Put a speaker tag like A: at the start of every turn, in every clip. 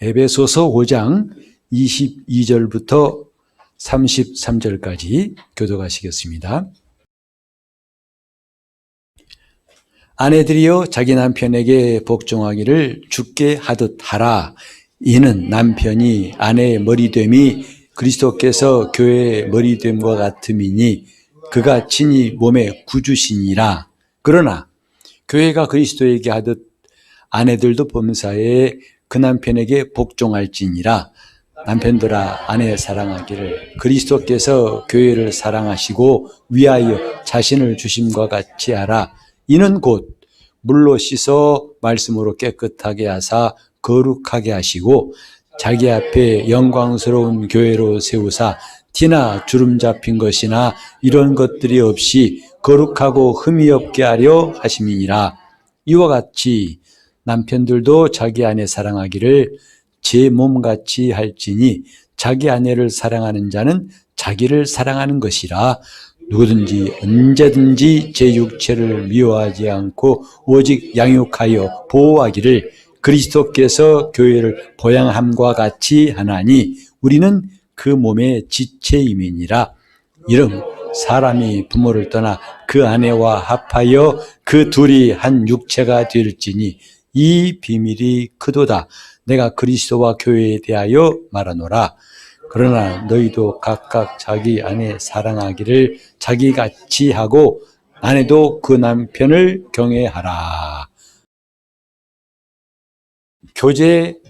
A: 에베소서 5장 22절부터 33절까지 교독하시겠습니다. 아내들이여 자기 남편에게 복종하기를 주께 하듯 하라. 이는 남편이 아내의 머리됨이 그리스도께서 교회의 머리됨과 같음이니 그가 친히 몸의 구주시니라. 그러나 교회가 그리스도에게 하듯 아내들도 범사에 그 남편에게 복종할지니라. 남편들아 아내 사랑하기를 그리스도께서 교회를 사랑하시고 위하여 자신을 주심과 같이 하라. 이는 곧 물로 씻어 말씀으로 깨끗하게 하사 거룩하게 하시고 자기 앞에 영광스러운 교회로 세우사 티나 주름 잡힌 것이나 이런 것들이 없이 거룩하고 흠이 없게 하려 하심이니라. 이와 같이 남편들도 자기 아내 사랑하기를 제 몸같이 할지니 자기 아내를 사랑하는 자는 자기를 사랑하는 것이라. 누구든지 언제든지 제 육체를 미워하지 않고 오직 양육하여 보호하기를 그리스도께서 교회를 보양함과 같이 하나니 우리는 그 몸의 지체임이니라. 이름 사람이 부모를 떠나 그 아내와 합하여 그 둘이 한 육체가 될지니 이 비밀이 크도다. 내가 그리스도와 교회에 대하여 말하노라. 그러나 너희도 각각 자기 아내 사랑하기를 자기같이 하고 아내도 그 남편을 경외하라. 교회의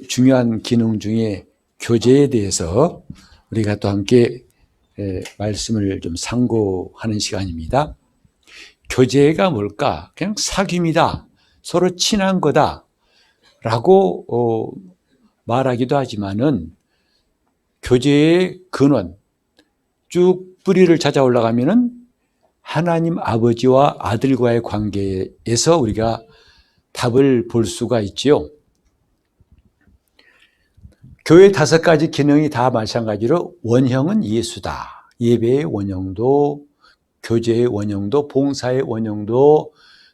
A: 중요한 기능 중에 교제에 대해서 우리가 또 함께 말씀을 좀 상고하는 시간입니다. 교제가 뭘까? 그냥 사귐이다. 서로 친한 거다. 라고 말하기도 하지만은 교제의 근원, 쭉 뿌리를 찾아 올라가면은 하나님 아버지와 아들과의 관계에서 우리가 답을 볼 수가 있지요. 교회 5가지 기능이 다 마찬가지로 원형은 예수다. 예배의 원형도, 교제의 원형도, 봉사의 원형도,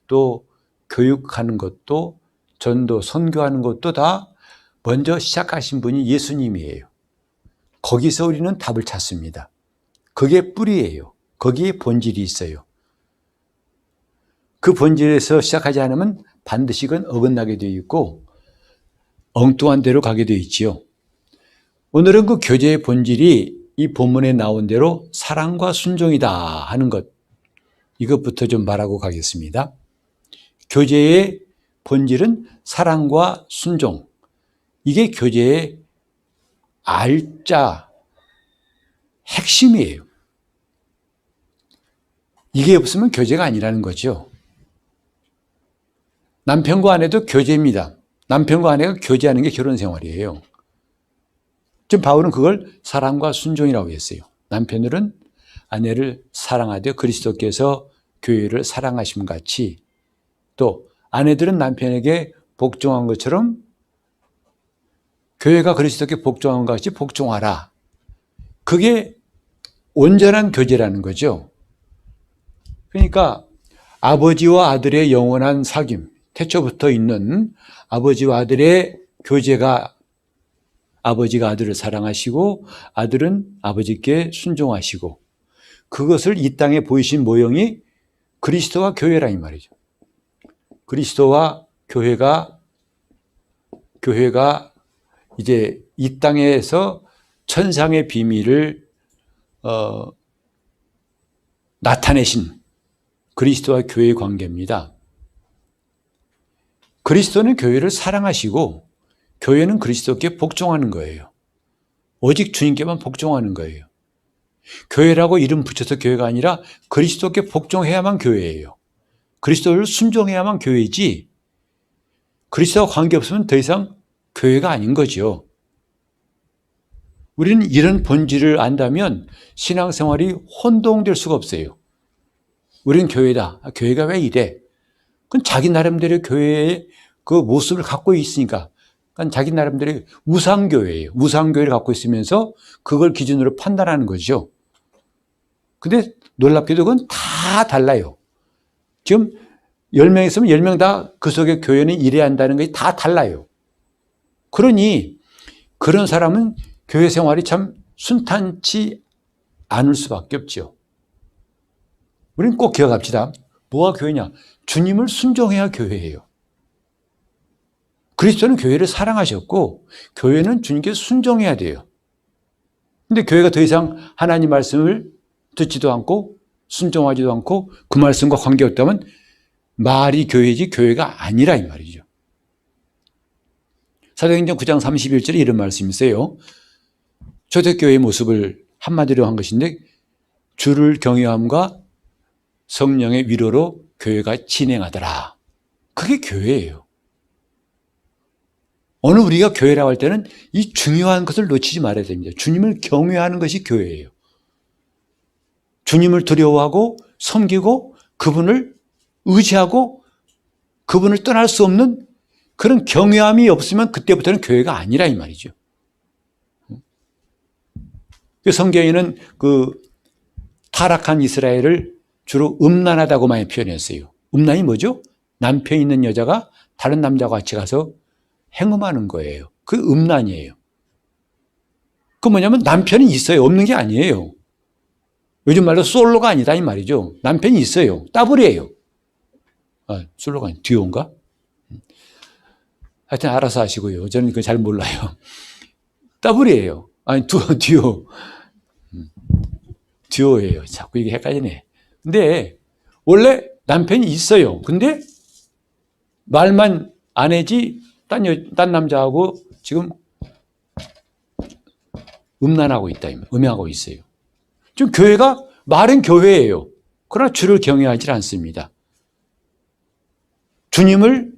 A: 또 교육하는 것도, 전도, 선교하는 것도 다 먼저 시작하신 분이 예수님이에요. 거기서 우리는 답을 찾습니다. 그게 뿌리예요. 거기에 본질이 있어요. 그 본질에서 시작하지 않으면 반드시 그건 어긋나게 되어 있고 엉뚱한 데로 가게 되어 있지요. 오늘은 그 교제의 본질이 이 본문에 나온 대로 사랑과 순종이다 하는 것, 이것부터 좀 말하고 가겠습니다. 교제의 본질은 사랑과 순종, 이게 교제의 알짜 핵심이에요. 이게 없으면 교제가 아니라는 거죠. 남편과 아내도 교제입니다. 남편과 아내가 교제하는 게 결혼 생활이에요. 지금 바울은 그걸 사랑과 순종이라고 했어요. 남편들은 아내를 사랑하되 그리스도께서 교회를 사랑하심 같이, 또 아내들은 남편에게 복종한 것처럼 교회가 그리스도께 복종한 것 같이 복종하라. 그게 온전한 교제라는 거죠. 그러니까 아버지와 아들의 영원한 사귐, 태초부터 있는 아버지와 아들의 교제가, 아버지가 아들을 사랑하시고 아들은 아버지께 순종하시고, 그것을 이 땅에 보이신 모형이 그리스도와 교회라 이 말이죠. 그리스도와 교회가 이제 이 땅에서 천상의 비밀을 나타내신 그리스도와 교회의 관계입니다. 그리스도는 교회를 사랑하시고 교회는 그리스도께 복종하는 거예요. 오직 주님께만 복종하는 거예요. 교회라고 이름 붙여서 교회가 아니라 그리스도께 복종해야만 교회예요. 그리스도를 순종해야만 교회이지, 그리스도와 관계없으면 더 이상 교회가 아닌 거죠. 우리는 이런 본질을 안다면 신앙생활이 혼동될 수가 없어요. 우리는 교회다. 교회가 왜 이래? 그건 자기 나름대로 교회의 그 모습을 갖고 있으니까. 그러니까 자기 나름대로 우상교회예요. 우상교회를 갖고 있으면서 그걸 기준으로 판단하는 거죠. 근데 놀랍게도 그건 다 달라요. 지금 10명 있으면 10명 다 그 속에 교회는 이래야 한다는 것이 다 달라요. 그러니 그런 사람은 교회 생활이 참 순탄치 않을 수밖에 없죠. 우리는 꼭 기억합시다. 뭐가 교회냐? 주님을 순종해야 교회예요. 그리스도는 교회를 사랑하셨고 교회는 주님께 순종해야 돼요. 근데 교회가 더 이상 하나님 말씀을 듣지도 않고 순종하지도 않고 그 말씀과 관계없다면 말이 교회지 교회가 아니라 이 말이죠. 사도행전 9장 31절에 이런 말씀이 있어요. 초대교회의 모습을 한마디로 한 것인데 주를 경외함과 성령의 위로로 교회가 진행하더라. 그게 교회예요. 오늘 우리가 교회라고 할 때는 이 중요한 것을 놓치지 말아야 됩니다. 주님을 경외하는 것이 교회예요. 주님을 두려워하고 섬기고 그분을 의지하고 그분을 떠날 수 없는 그런 경외함이 없으면 그때부터는 교회가 아니라 이 말이죠. 성경에는 그 타락한 이스라엘을 주로 음란하다고 많이 표현했어요. 음란이 뭐죠? 남편 있는 여자가 다른 남자와 같이 가서 행음하는 거예요. 그 음란이에요. 그 뭐냐면 남편이 있어요. 없는 게 아니에요. 요즘 말로 솔로가 아니다 이 말이죠. 남편이 있어요. 더블이에요. 솔로가 아니라 듀오인가? 하여튼 알아서 하시고요. 저는 그거 잘 몰라요. 더블이에요. 아니 듀오. 듀오예요. 자꾸 이게 헷갈리네. 근데 원래 남편이 있어요. 근데 말만 아내지 딴 남자하고 지금 음란하고 있다. 음행하고 있어요. 지금 교회가 말은 교회예요. 그러나 주를 경외하지 않습니다. 주님을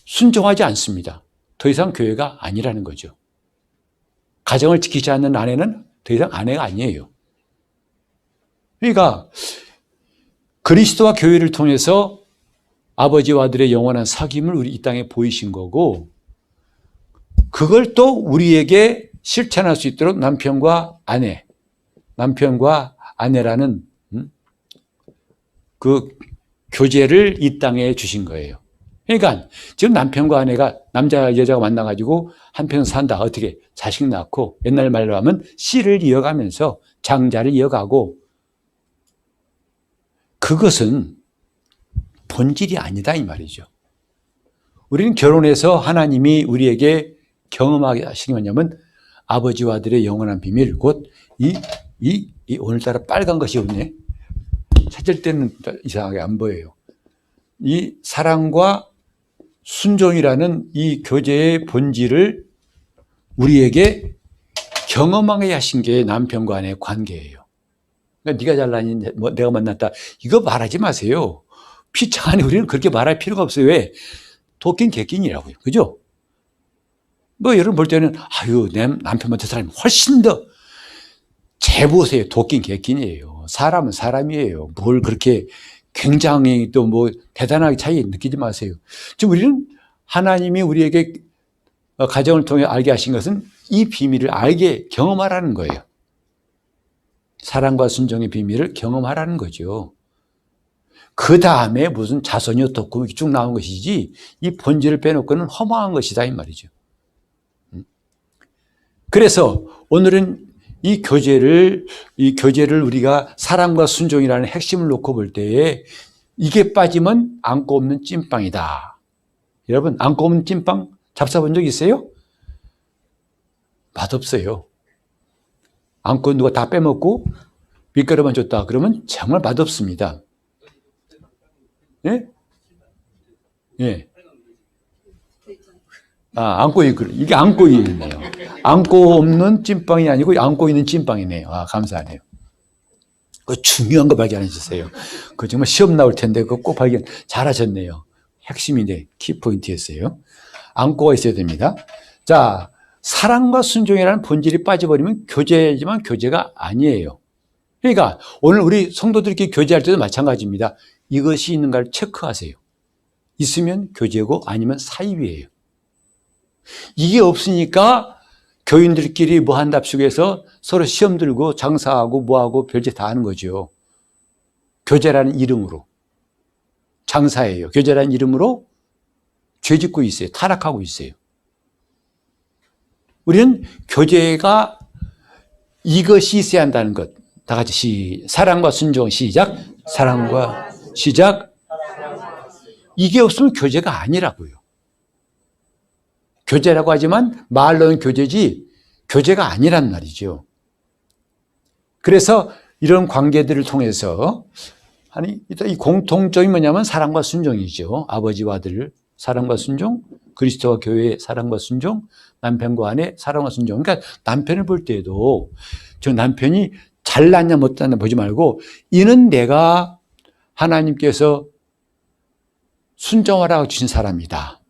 A: 순종하지 않습니다. 더 이상 교회가 아니라는 거죠. 가정을 지키지 않는 아내는 더 이상 아내가 아니에요. 그러니까 그리스도와 교회를 통해서 아버지와 아들의 영원한 사귐을 우리 이 땅에 보이신 거고 그걸 또 우리에게 실천할 수 있도록 남편과 아내라는 그 교제를 이 땅에 주신 거예요. 그러니까 지금 남편과 아내가 남자 여자가 만나가지고 한평 산다. 어떻게 자식 낳고 옛날 말로 하면 씨를 이어가면서 장자를 이어가고 그것은 본질이 아니다 이 말이죠. 우리는 결혼해서 하나님이 우리에게 경험하게 하시는 게 뭐냐면 아버지와 아들의 영원한 비밀 곧 오늘따라 빨간 것이 없네. 찾을 때는 이상하게 안 보여요. 이 사랑과 순종이라는 이 교제의 본질을 우리에게 경험하게 하신 게 남편과 아내의 관계예요. 그러니까 네가 잘나니 뭐 내가 만났다. 이거 말하지 마세요. 피차 안에 우리는 그렇게 말할 필요가 없어요. 왜? 도끼는 개끼니라고요. 그죠? 뭐 여러분 볼 때는 내 남편보다 사람이 훨씬 더 재보세요. 도끼는 개끼니에요. 사람은 사람이에요. 뭘 그렇게 굉장히 또 뭐 대단하게 차이 느끼지 마세요. 지금 우리는 하나님이 우리에게 가정을 통해 알게 하신 것은 이 비밀을 알게 경험하라는 거예요. 사랑과 순종의 비밀을 경험하라는 거죠. 그 다음에 무슨 자손이 덕고 쭉 나온 것이지 이 본질을 빼놓고는 허망한 것이다 이 말이죠. 그래서 오늘은 이 교제를 우리가 사랑과 순종이라는 핵심을 놓고 볼 때에 이게 빠지면 안고 없는 찐빵이다. 여러분 안고 없는 찐빵 잡숴본 적 있어요? 맛없어요. 안고 누가 다 빼먹고 밀가루만 줬다 그러면 정말 맛없습니다. 예? 예. 안고 이게 안고 있네요. 안고 없는 찐빵이 아니고 안고 있는 찐빵이네요. 감사하네요. 그 중요한 거 발견하셨어요. 그 정말 시험 나올 텐데 그거 꼭 발견 잘하셨네요. 핵심인데 키포인트였어요. 안고가 있어야 됩니다. 자, 사랑과 순종이라는 본질이 빠져버리면 교제지만 교제가 아니에요. 그러니까 오늘 우리 성도들끼리 교제할 때도 마찬가지입니다. 이것이 있는가를 체크하세요. 있으면 교제고 아니면 사이비예요. 이게 없으니까 교인들끼리 뭐 한답시고 해서 서로 시험 들고 장사하고 뭐하고 별짓 다 하는 거죠. 교제라는 이름으로. 장사예요. 교제라는 이름으로 죄 짓고 있어요. 타락하고 있어요. 우리는 교제가 이것이 있어야 한다는 것. 다 같이 사랑과 순종 시작. 사랑과 시작. 이게 없으면 교제가 아니라고요. 교제라고 하지만 말로는 교제지 교제가 아니란 말이죠. 그래서 이런 관계들을 통해서 이 공통점이 뭐냐면 사랑과 순종이죠. 아버지와 아들 사랑과 순종, 그리스도와 교회의 사랑과 순종, 남편과 아내 사랑과 순종. 그러니까 남편을 볼 때에도 저 남편이 잘났냐 못났냐 보지 말고 이는 내가 하나님께서 순종하라고 주신 사람이다.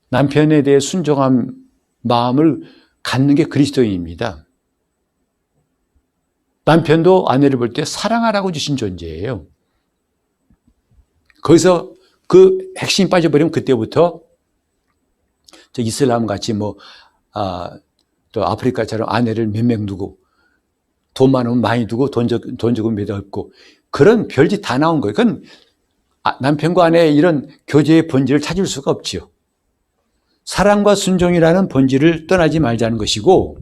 A: 남편에 대해 순종한 마음을 갖는 게 그리스도인입니다. 남편도 아내를 볼 때 사랑하라고 주신 존재예요. 거기서 그 핵심이 빠져버리면 그때부터 저 이슬람 같이 또 아프리카처럼 아내를 몇 명 두고 돈 많으면 많이 두고 돈 적으면 몇 없고 그런 별짓 다 나온 거예요. 그건 남편과 아내의 이런 교제의 본질을 찾을 수가 없지요. 사랑과 순종이라는 본질을 떠나지 말자는 것이고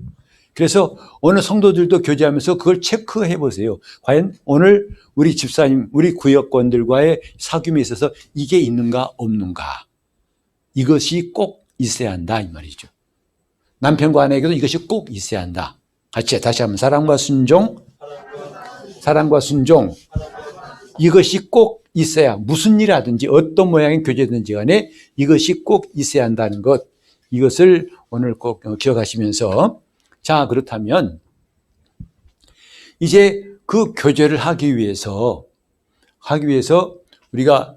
A: 그래서 어느 성도들도 교제하면서 그걸 체크해 보세요. 과연 오늘 우리 집사님, 우리 구역원들과의 사귐에 있어서 이게 있는가 없는가. 이것이 꼭 있어야 한다 이 말이죠. 남편과 아내에게도 이것이 꼭 있어야 한다. 같이 다시 한번 사랑과 순종, 사랑과 순종. 이것이 꼭 있어야 무슨 일 하든지 어떤 모양의 교제든지 간에 이것이 꼭 있어야 한다는 것. 이것을 오늘 꼭 기억하시면서 자, 그렇다면 이제 그 교제를 하기 위해서 우리가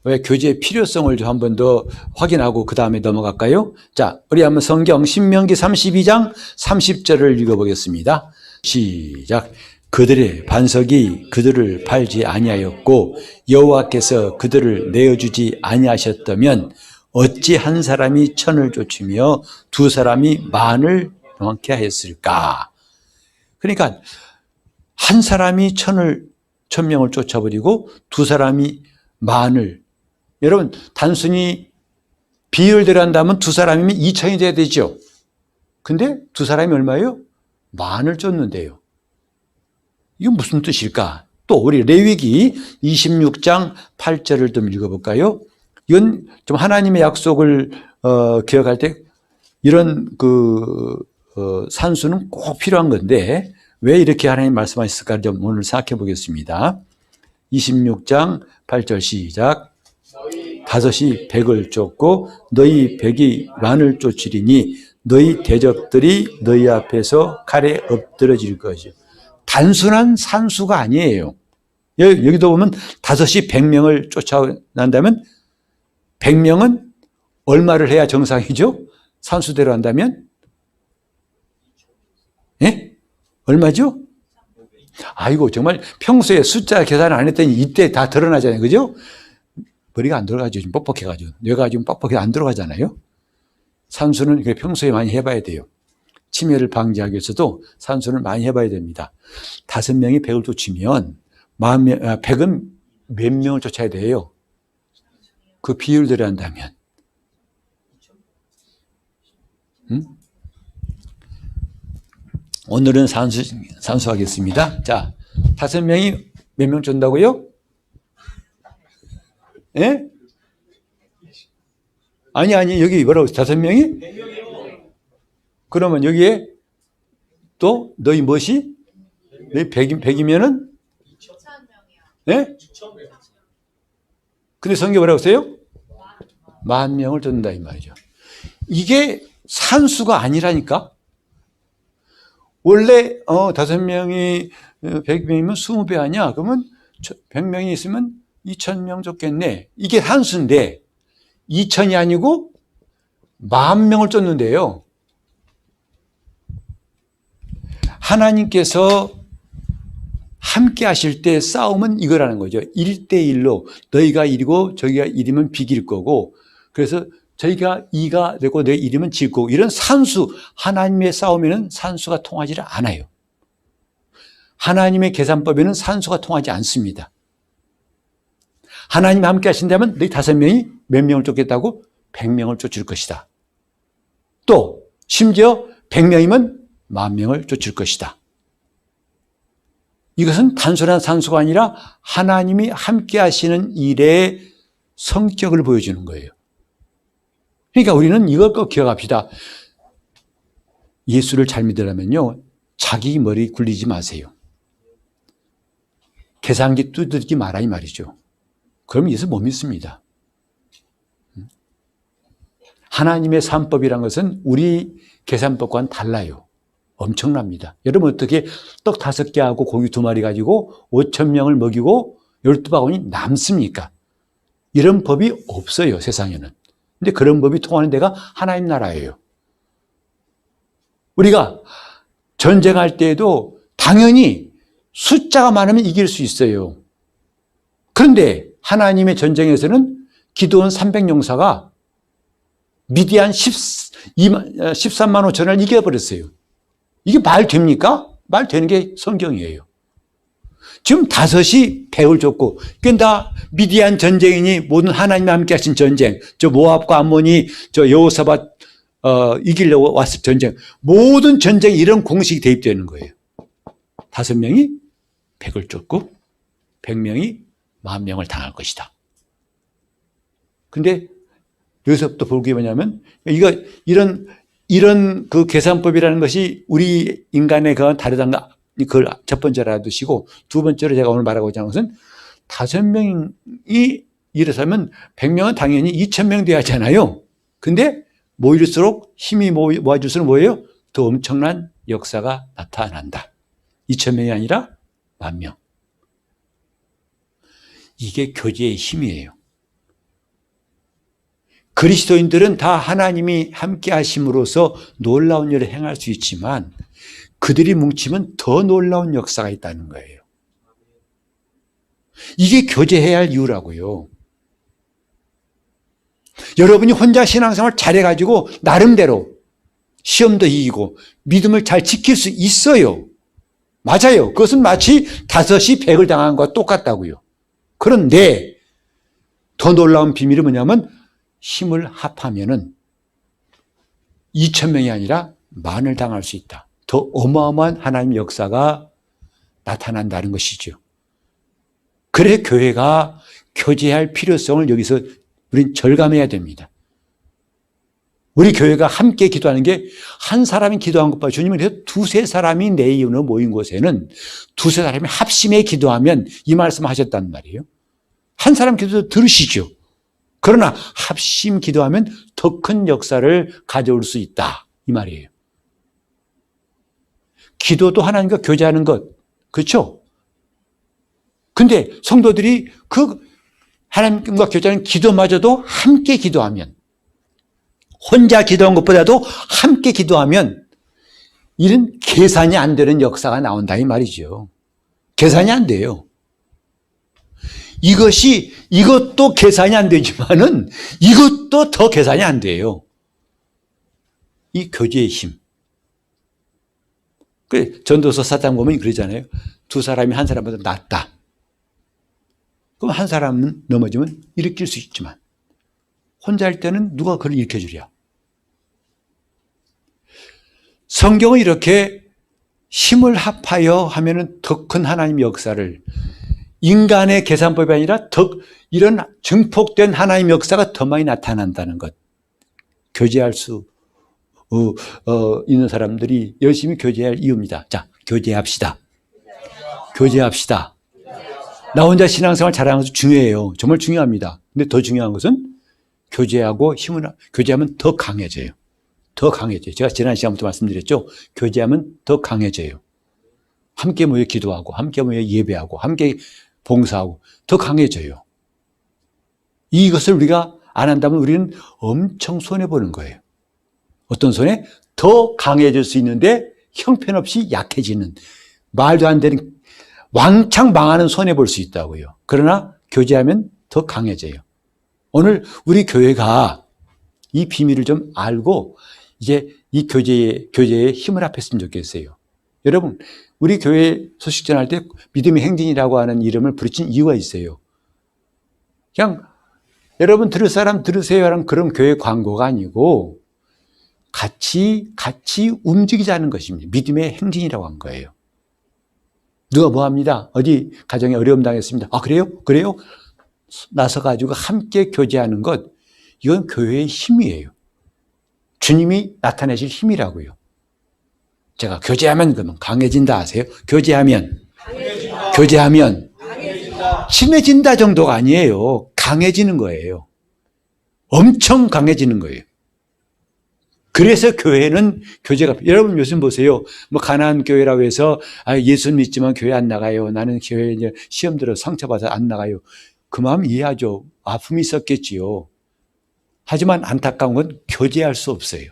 A: 왜 교제의 필요성을 좀 한 번 더 확인하고 그 다음에 넘어갈까요? 자, 우리 한번 성경 신명기 32장 30절을 읽어보겠습니다. 시작. 그들의 반석이 그들을 팔지 아니하였고 여호와께서 그들을 내어주지 아니하셨다면 어찌 한 사람이 천을 쫓으며 두 사람이 만을 명확히 하였을까? 그러니까 한 사람이 천명을 쫓아버리고 두 사람이 만을. 여러분 단순히 비율대로 한다면 두 사람이면 2천이 돼야 되죠. 근데 두 사람이 얼마예요? 만을 쫓는데요. 이건 무슨 뜻일까? 또 우리 레위기 26장 8절을 좀 읽어볼까요? 이건 좀 하나님의 약속을 기억할 때 이런 산수는 꼭 필요한 건데 왜 이렇게 하나님 말씀하셨을까 좀 오늘 생각해 보겠습니다. 26장 8절 시작. 다섯이 백을 쫓고 너희 백이 만을 쫓으리니 너희 대적들이 너희 앞에서 칼에 엎드러질 것이요. 단순한 산수가 아니에요. 여기도 보면 다섯이 100명을 쫓아난다면 100명은 얼마를 해야 정상이죠? 산수대로 한다면? 예? 얼마죠? 아이고 정말 평소에 숫자 계산을 안 했더니 이때 다 드러나잖아요. 그죠? 머리가 안 들어가죠. 지금 뻑뻑해가지고. 뇌가 지금 뻑뻑해 안 들어가잖아요. 산수는 평소에 많이 해봐야 돼요. 치매를 방지하기 위해서도 산수는 많이 해봐야 됩니다. 5명이 100을 쫓으면 100은 몇 명을 쫓아야 돼요? 그 비율대로 한다면. 오늘은 산수하겠습니다. 자, 5명이 몇 명 쫓는다고요? 예? 아니, 여기 뭐라고, 5명이? 그러면 여기에 또 너희 무엇이? 너희 100이면은? 예? 근데 성경 뭐라고 했어요? 10,000명을 쫓는다 이 말이죠. 이게 산수가 아니라니까? 원래 5명이 100명이면 20배 아니야? 그러면 100명이 있으면 2,000명 쫓겠네. 이게 산수인데 2,000이 아니고 10,000명을 쫓는데요. 하나님께서 함께 하실 때 싸움은 이거라는 거죠. 1대1로 너희가 1이고 저기가 1이면 비길 거고 그래서 저희가 2가 되고 내 1이면 질 거고 이런 산수, 하나님의 싸움에는 산수가 통하지 않아요. 하나님의 계산법에는 산수가 통하지 않습니다. 하나님이 함께 하신다면 너희 5명이 몇 명을 쫓겠다고? 100명을 쫓을 것이다. 또 심지어 100명이면 10,000명을 쫓을 것이다. 이것은 단순한 산수가 아니라 하나님이 함께 하시는 일의 성격을 보여주는 거예요. 그러니까 우리는 이걸 꼭 기억합시다. 예수를 잘 믿으려면요, 자기 머리 굴리지 마세요. 계산기 두드리지 마라 이 말이죠. 그럼 예수 못 믿습니다. 하나님의 산법이란 것은 우리 계산법과는 달라요. 엄청납니다. 여러분 어떻게 떡 5개 하고 고기 2마리 가지고 5,000명을 먹이고 12바구니 남습니까? 이런 법이 없어요, 세상에는. 근데 그런 법이 통하는 데가 하나님 나라예요. 우리가 전쟁할 때에도 당연히 숫자가 많으면 이길 수 있어요. 그런데 하나님의 전쟁에서는 기드온 300용사가 미디안 13만 5천을 이겨버렸어요. 이게 말 됩니까? 말 되는 게 성경이에요. 지금 5이 100을 줬고, 그러니까 미디안 전쟁이니 모든 하나님과 함께 하신 전쟁, 저 모압과 암몬이 저 여호사밧 이기려고 왔을 전쟁, 모든 전쟁에 이런 공식이 대입되는 거예요. 5명이 100을 쫓고 100명이 10,000명을 당할 것이다. 근데 여기서부터 볼 게 뭐냐면, 이런 그 계산법이라는 것이 우리 인간의 그건 다르다는 거, 그걸 첫 번째로 알아두시고, 두 번째로 제가 오늘 말하고자 하는 것은 5명이 일어서면 100명은 당연히 2,000명 돼야 하잖아요. 근데 모일수록 힘이 모아질수록 뭐예요? 더 엄청난 역사가 나타난다. 2,000명이 아니라 10,000명. 이게 교제의 힘이에요. 그리스도인들은 다 하나님이 함께 하심으로써 놀라운 일을 행할 수 있지만 그들이 뭉치면 더 놀라운 역사가 있다는 거예요. 이게 교제해야 할 이유라고요. 여러분이 혼자 신앙생활 잘해가지고 나름대로 시험도 이기고 믿음을 잘 지킬 수 있어요. 맞아요. 그것은 마치 5이 100을 당한 것과 똑같다고요. 그런데 더 놀라운 비밀이 뭐냐면 힘을 합하면은 2,000명이 아니라 10,000을 당할 수 있다. 더 어마어마한 하나님의 역사가 나타난다는 것이죠. 그래 교회가 교제할 필요성을 여기서 우린 절감해야 됩니다. 우리 교회가 함께 기도하는 게 한 사람이 기도한 것보다 주님은 그래서 2-3사람이 내 이름으로 모인 곳에는 2-3사람이 합심해 기도하면 이 말씀 하셨단 말이에요. 한 사람 기도도 들으시죠. 그러나 합심 기도하면 더 큰 역사를 가져올 수 있다. 이 말이에요. 기도도 하나님과 교제하는 것. 그렇죠? 근데 성도들이 그 하나님과 교제하는 기도마저도 함께 기도하면, 혼자 기도한 것보다도 함께 기도하면 이런 계산이 안 되는 역사가 나온다 이 말이죠. 계산이 안 돼요. 이것도 계산이 안 되지만은 이것도 더 계산이 안 돼요. 이 교제의 힘. 그 전도서 4장 보면 그러잖아요. 2사람이 한 사람보다 낫다. 그럼 한 사람은 넘어지면 일으킬 수 있지만 혼자 할 때는 누가 그걸 일으켜주랴. 성경은 이렇게 힘을 합하여 하면은 더 큰 하나님의 역사를, 인간의 계산법이 아니라 더 이런 증폭된 하나님의 역사가 더 많이 나타난다는 것. 교제할 수 있는 사람들이 열심히 교제할 이유입니다. 자, 교제합시다. 교제합시다. 나 혼자 신앙생활 잘하는 것도 중요해요. 정말 중요합니다. 근데 더 중요한 것은 교제하면 더 강해져요. 더 강해져요. 제가 지난 시간부터 말씀드렸죠. 교제하면 더 강해져요. 함께 모여 기도하고, 함께 모여 예배하고, 함께 봉사하고, 더 강해져요. 이것을 우리가 안 한다면 우리는 엄청 손해보는 거예요. 어떤 손해? 더 강해질 수 있는데 형편없이 약해지는, 말도 안 되는, 왕창 망하는 손해볼 수 있다고요. 그러나 교제하면 더 강해져요. 오늘 우리 교회가 이 비밀을 좀 알고 이제 이 교제에 힘을 합했으면 좋겠어요. 여러분, 우리 교회 소식 전할 때 믿음의 행진이라고 하는 이름을 부르친 이유가 있어요. 그냥 여러분 들을 사람 들으세요라는 그런 교회 광고가 아니고 같이 움직이자는 것입니다. 믿음의 행진이라고 한 거예요. 누가 뭐 합니다. 어디 가정에 어려움 당했습니다. 아, 그래요? 그래요? 나서가지고 함께 교제하는 것, 이건 교회의 힘이에요. 주님이 나타내실 힘이라고요. 제가 교제하면 그러면 강해진다 아세요? 교제하면 강해진다. 친해진다 정도가 아니에요. 강해지는 거예요. 엄청 강해지는 거예요. 그래서 교회는 교제가, 여러분 요즘 보세요. 뭐 가난한 교회라고 해서 예수 믿지만 교회 안 나가요. 나는 교회 이제 시험 들어 상처받아서 안 나가요. 그 마음 이해하죠. 아픔이 있었겠지요. 하지만 안타까운 건 교제할 수 없어요.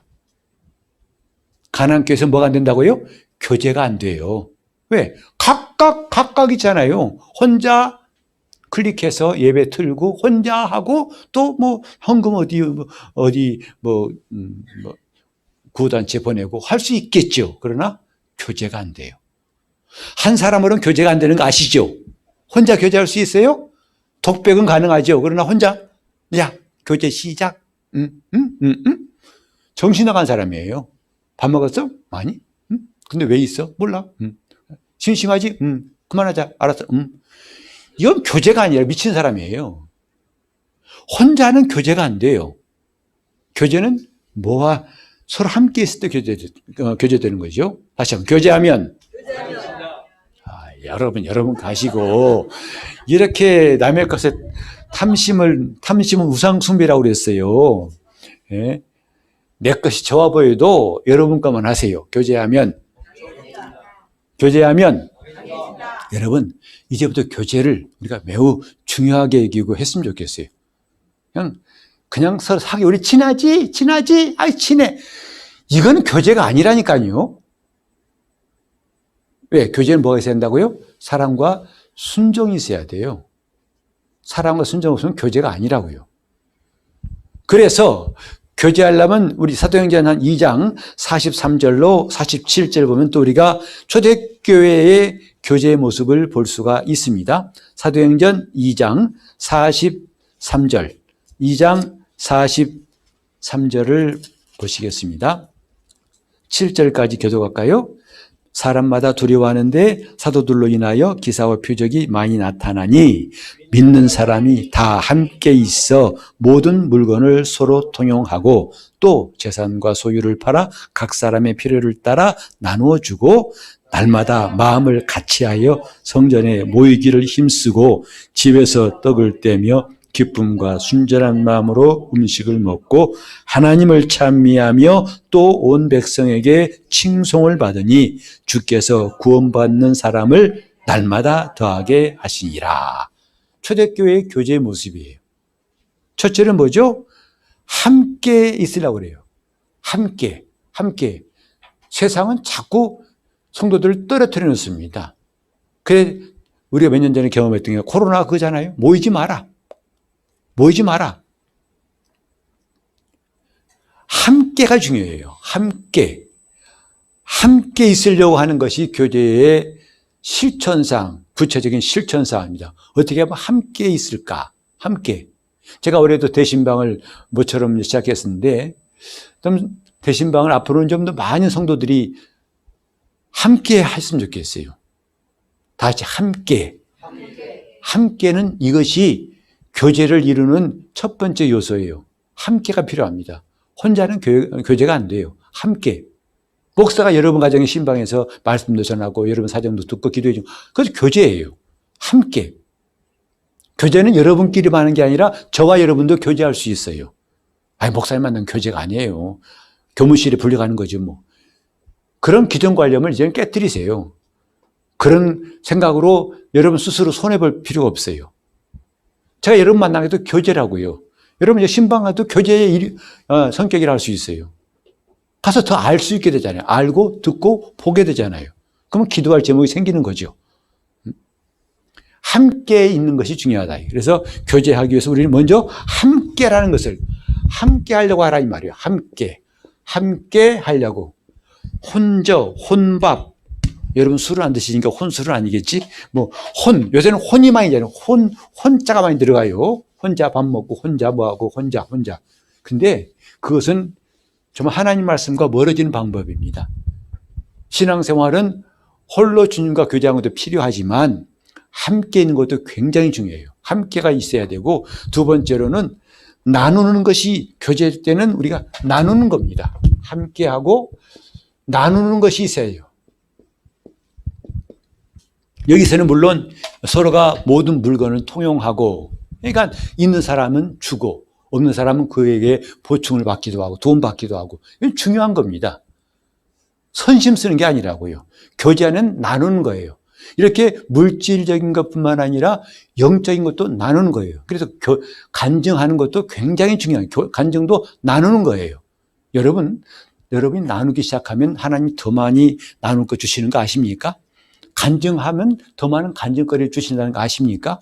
A: 가난한 교회에서 뭐가 안 된다고요? 교제가 안 돼요. 왜? 각각이잖아요. 혼자 클릭해서 예배 틀고 혼자 하고 또 뭐 헌금 어디 구단체 보내고 할 수 있겠죠. 그러나 교제가 안 돼요. 한 사람으로는 교제가 안 되는 거 아시죠? 혼자 교제할 수 있어요? 독백은 가능하죠. 그러나 혼자 야 교제 시작. 정신 나간 사람이에요. 밥 먹었어? 많이? 근데 왜 있어? 몰라. 심심하지? 그만하자. 알았어. 이건 교제가 아니라 미친 사람이에요. 혼자는 교제가 안 돼요. 교제는 뭐와 서로 함께 있을 때 교제되는 거죠. 다시 한번 교제하면. 여러분 가시고 이렇게 남의 것에 탐심은 우상숭배라고 그랬어요. 예? 내 것이 좋아 보여도 여러분 것만 하세요. 교제하면 여러분 이제부터 교제를 우리가 매우 중요하게 여기고 했으면 좋겠어요. 그냥 서로 사귀 우리 친하지? 아이 친해. 이건 교제가 아니라니까요. 왜? 교제는 뭐가 있어야 된다고요? 사랑과 순종이 있어야 돼요. 사랑과 순종 없으면 교제가 아니라고요. 그래서 교제하려면 우리 사도행전 한 2장 43절로 47절 보면 또 우리가 초대교회의 교제의 모습을 볼 수가 있습니다. 사도행전 2장 43절, 2장 43절을 보시겠습니다. 7절까지 교독할까요? 사람마다 두려워하는데 사도들로 인하여 기사와 표적이 많이 나타나니 믿는 사람이 다 함께 있어 모든 물건을 서로 통용하고 또 재산과 소유를 팔아 각 사람의 필요를 따라 나누어 주고 날마다 마음을 같이하여 성전에 모이기를 힘쓰고 집에서 떡을 떼며 기쁨과 순전한 마음으로 음식을 먹고 하나님을 찬미하며 또 온 백성에게 칭송을 받으니 주께서 구원받는 사람을 날마다 더하게 하시니라. 초대교회의 교제의 모습이에요. 첫째는 뭐죠? 함께 있으려고 그래요. 함께. 세상은 자꾸 성도들을 떨어뜨려 놓습니다. 그래 우리가 몇 년 전에 경험했던 게 코로나 그거잖아요. 모이지 마라. 함께가 중요해요. 함께 있으려고 하는 것이 교제의 실천상, 구체적인 실천사항입니다. 어떻게 하면 함께 있을까? 함께. 제가 올해도 대신방을 모처럼 시작했었는데, 대신방을 앞으로는 좀 더 많은 성도들이 함께 했으면 좋겠어요. 다 같이 함께. 함께는 이것이 교제를 이루는 첫 번째 요소예요. 함께가 필요합니다. 혼자는 교제가 안 돼요. 함께. 목사가 여러분 가정의 신방에서 말씀도 전하고 여러분 사정도 듣고 기도해 주고 그것이 교제예요. 함께. 교제는 여러분끼리만 하는 게 아니라 저와 여러분도 교제할 수 있어요. 목사님 만난 교제가 아니에요. 교무실에 불려가는 거죠 뭐. 그런 기존관념을 이제는 깨뜨리세요. 그런 생각으로 여러분 스스로 손해볼 필요가 없어요. 제가 여러분 만나게도 교제라고요. 여러분 이제 신방 가도 교제의 성격이라 할 수 있어요. 가서 더 알 수 있게 되잖아요. 알고 듣고 보게 되잖아요. 그러면 기도할 제목이 생기는 거죠. 함께 있는 것이 중요하다. 그래서 교제하기 위해서 우리는 먼저 함께라는 것을 함께 하려고 하라 이 말이에요. 함께 하려고. 혼밥. 여러분 술을 안 드시니까 혼술은 아니겠지? 요새는 혼이 많이 되잖아요. 혼자가 많이 들어가요. 혼자 밥 먹고, 혼자 뭐하고, 혼자. 근데 그것은 정말 하나님 말씀과 멀어지는 방법입니다. 신앙생활은 홀로 주님과 교제하는 것도 필요하지만 함께 있는 것도 굉장히 중요해요. 함께가 있어야 되고, 두 번째로는 나누는 것이, 교제 때는 우리가 나누는 겁니다. 함께하고 나누는 것이 있어야 해요. 여기서는 물론 서로가 모든 물건을 통용하고, 그러니까 있는 사람은 주고 없는 사람은 그에게 보충을 받기도 하고 돈 받기도 하고, 이건 중요한 겁니다. 선심 쓰는 게 아니라고요. 교제는 나누는 거예요. 이렇게 물질적인 것뿐만 아니라 영적인 것도 나누는 거예요. 그래서 간증하는 것도 굉장히 중요해요. 간증도 나누는 거예요. 여러분이 나누기 시작하면 하나님이 더 많이 나눌 거 주시는 거 아십니까? 간증하면 더 많은 간증거리를 주신다는 거 아십니까?